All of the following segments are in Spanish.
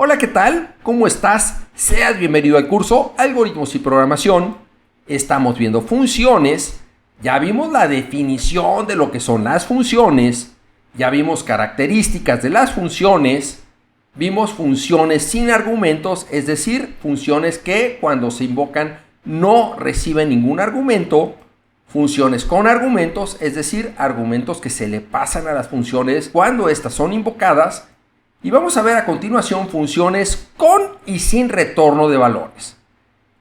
Hola, ¿qué tal? ¿Cómo estás? Seas bienvenido al curso Algoritmos y Programación. Estamos viendo funciones. Ya vimos la definición de lo que son las funciones. Ya vimos características de las funciones. Vimos funciones sin argumentos, es decir, funciones que cuando se invocan no reciben ningún argumento. Funciones con argumentos, es decir, argumentos que se le pasan a las funciones cuando estas son invocadas. Y vamos a ver a continuación funciones con y sin retorno de valores.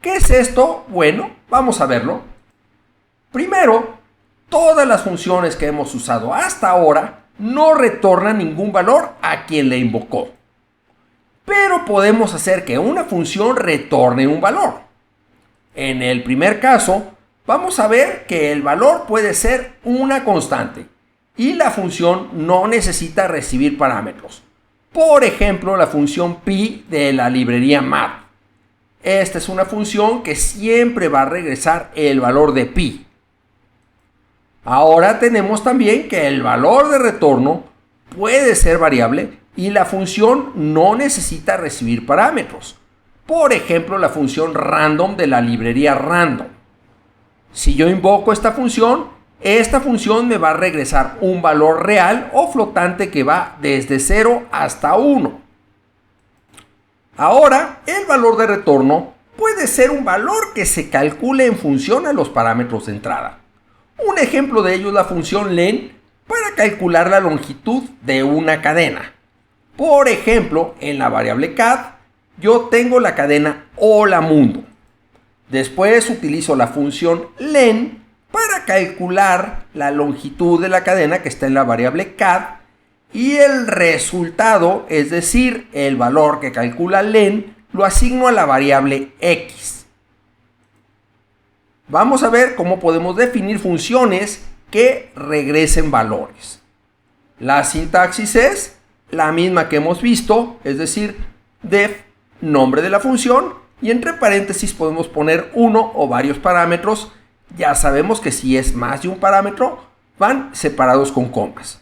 ¿Qué es esto? Bueno, vamos a verlo. Primero, todas las funciones que hemos usado hasta ahora no retornan ningún valor a quien le invocó. Pero podemos hacer que una función retorne un valor. En el primer caso, vamos a ver que el valor puede ser una constante y la función no necesita recibir parámetros. Por ejemplo, la función pi de la librería math. Esta es una función que siempre va a regresar el valor de pi. Ahora tenemos también que el valor de retorno puede ser variable y la función no necesita recibir parámetros. Por ejemplo, la función random de la librería random. Si yo invoco esta función me va a regresar un valor real o flotante que va desde 0 hasta 1. Ahora, el valor de retorno puede ser un valor que se calcule en función a los parámetros de entrada. Un ejemplo de ello es la función len para calcular la longitud de una cadena. Por ejemplo, en la variable cat, yo tengo la cadena hola mundo. Después utilizo la función len para calcular la longitud de la cadena que está en la variable cat y el resultado, es decir, el valor que calcula len, lo asigno a la variable x. Vamos a ver cómo podemos definir funciones que regresen valores. La sintaxis es la misma que hemos visto, es decir, def, nombre de la función, y entre paréntesis podemos poner uno o varios parámetros. Ya sabemos que si es más de un parámetro, van separados con comas.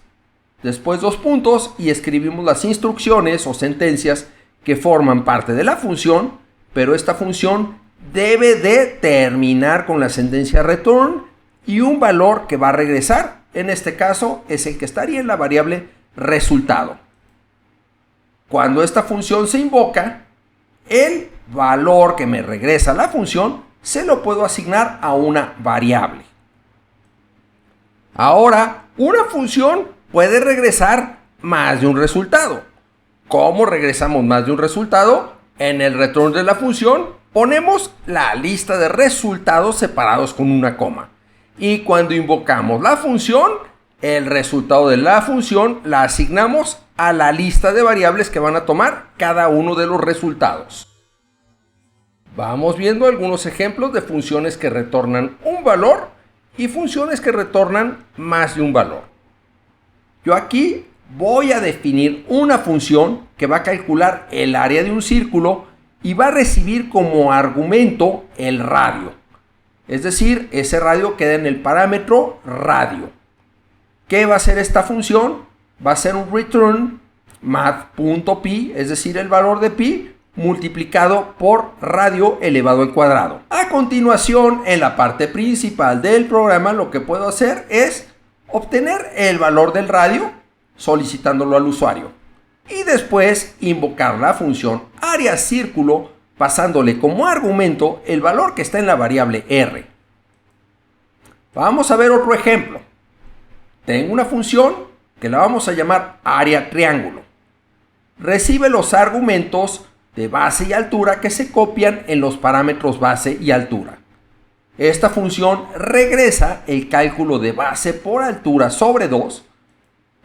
Después dos puntos y escribimos las instrucciones o sentencias que forman parte de la función, pero esta función debe de terminar con la sentencia return y un valor que va a regresar. En este caso es el que estaría en la variable resultado. Cuando esta función se invoca, el valor que me regresa la función se lo puedo asignar a una variable. Ahora, una función puede regresar más de un resultado. ¿Cómo regresamos más de un resultado? En el return de la función ponemos la lista de resultados separados con una coma. Y cuando invocamos la función, el resultado de la función la asignamos a la lista de variables que van a tomar cada uno de los resultados. Vamos viendo algunos ejemplos de funciones que retornan un valor y funciones que retornan más de un valor. Yo aquí voy a definir una función que va a calcular el área de un círculo y va a recibir como argumento el radio. Es decir, ese radio queda en el parámetro radio. ¿Qué va a hacer esta función? Va a ser un return math.pi, es decir, el valor de pi, multiplicado por radio elevado al cuadrado. A continuación, en la parte principal del programa, lo que puedo hacer es obtener el valor del radio solicitándolo al usuario y después invocar la función área círculo pasándole como argumento el valor que está en la variable r. Vamos a ver otro ejemplo. Tengo una función que la vamos a llamar área triángulo. Recibe los argumentos de base y altura que se copian en los parámetros base y altura. Esta función regresa el cálculo de base por altura sobre 2.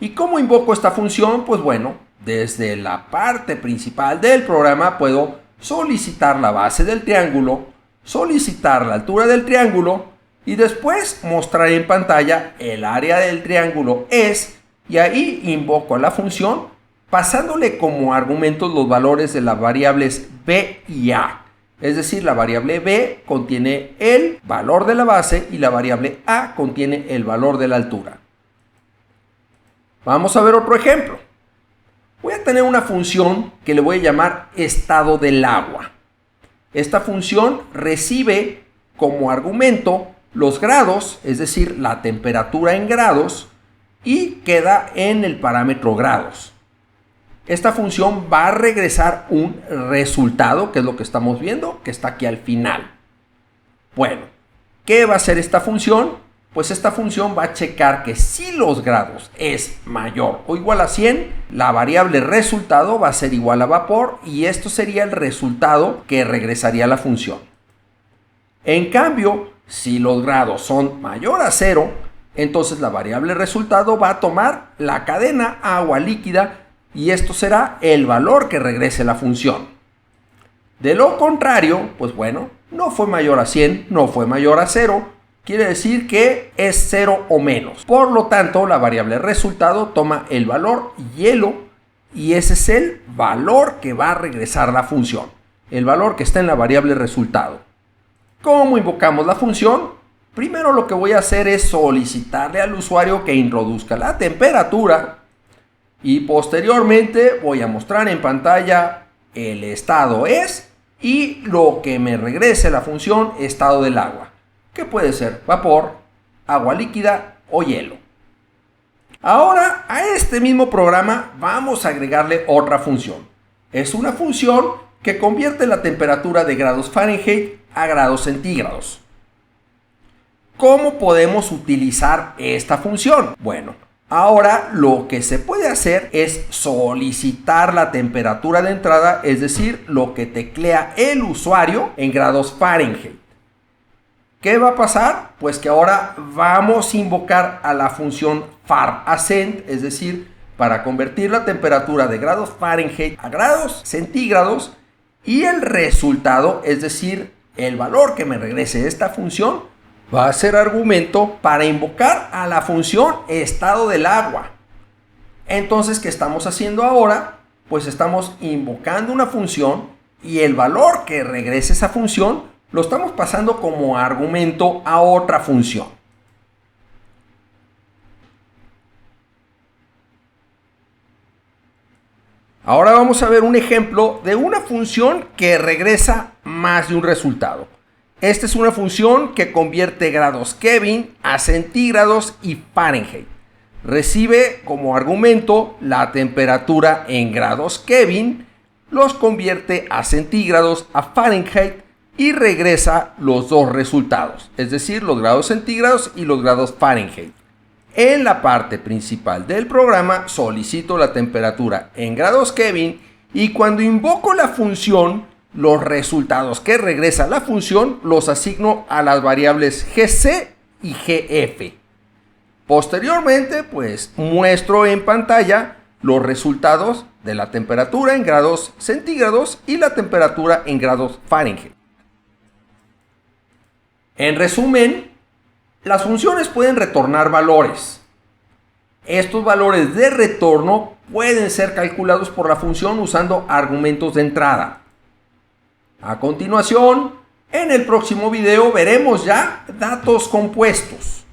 ¿Y cómo invoco esta función? Pues bueno, desde la parte principal del programa puedo solicitar la base del triángulo, solicitar la altura del triángulo y después mostrar en pantalla el área del triángulo es, y ahí invoco a la función pasándole como argumentos los valores de las variables b y a. Es decir, la variable b contiene el valor de la base y la variable a contiene el valor de la altura. Vamos a ver otro ejemplo. Voy a tener una función que le voy a llamar estado del agua. Esta función recibe como argumento los grados, es decir, la temperatura en grados, y queda en el parámetro grados. Esta función va a regresar un resultado, que es lo que estamos viendo, que está aquí al final. Bueno, ¿qué va a hacer esta función? Pues esta función va a checar que si los grados es mayor o igual a 100, la variable resultado va a ser igual a vapor y esto sería el resultado que regresaría a la función. En cambio, si los grados son mayor a 0, entonces la variable resultado va a tomar la cadena agua líquida y esto será el valor que regrese la función. De lo contrario, pues bueno, no fue mayor a 100, no fue mayor a 0, quiere decir que es 0 o menos. Por lo tanto, la variable resultado toma el valor hielo y ese es el valor que va a regresar la función. El valor que está en la variable resultado. ¿Cómo invocamos la función? Primero lo que voy a hacer es solicitarle al usuario que introduzca la temperatura y posteriormente voy a mostrar en pantalla el estado es y lo que me regrese la función estado del agua, que puede ser vapor, agua líquida o hielo. Ahora a este mismo programa vamos a agregarle otra función. Es una función que convierte la temperatura de grados Fahrenheit a grados centígrados. ¿Cómo podemos utilizar esta función? Bueno, ahora lo que se puede hacer es solicitar la temperatura de entrada, es decir, lo que teclea el usuario en grados Fahrenheit. ¿Qué va a pasar? Pues que ahora vamos a invocar a la función farAscend, es decir, para convertir la temperatura de grados Fahrenheit a grados centígrados y el resultado, es decir, el valor que me regrese esta función, va a ser argumento para invocar a la función estado del agua. Entonces, ¿qué estamos haciendo ahora? Pues estamos invocando una función y el valor que regrese esa función lo estamos pasando como argumento a otra función. Ahora vamos a ver un ejemplo de una función que regresa más de un resultado. Esta es una función que convierte grados Kelvin a centígrados y Fahrenheit. Recibe como argumento la temperatura en grados Kelvin, los convierte a centígrados, a Fahrenheit y regresa los dos resultados, es decir, los grados centígrados y los grados Fahrenheit. En la parte principal del programa solicito la temperatura en grados Kelvin y cuando invoco la función, los resultados que regresa la función los asigno a las variables GC y GF. Posteriormente, pues muestro en pantalla los resultados de la temperatura en grados centígrados y la temperatura en grados Fahrenheit. En resumen, las funciones pueden retornar valores. Estos valores de retorno pueden ser calculados por la función usando argumentos de entrada. A continuación, en el próximo video veremos ya datos compuestos.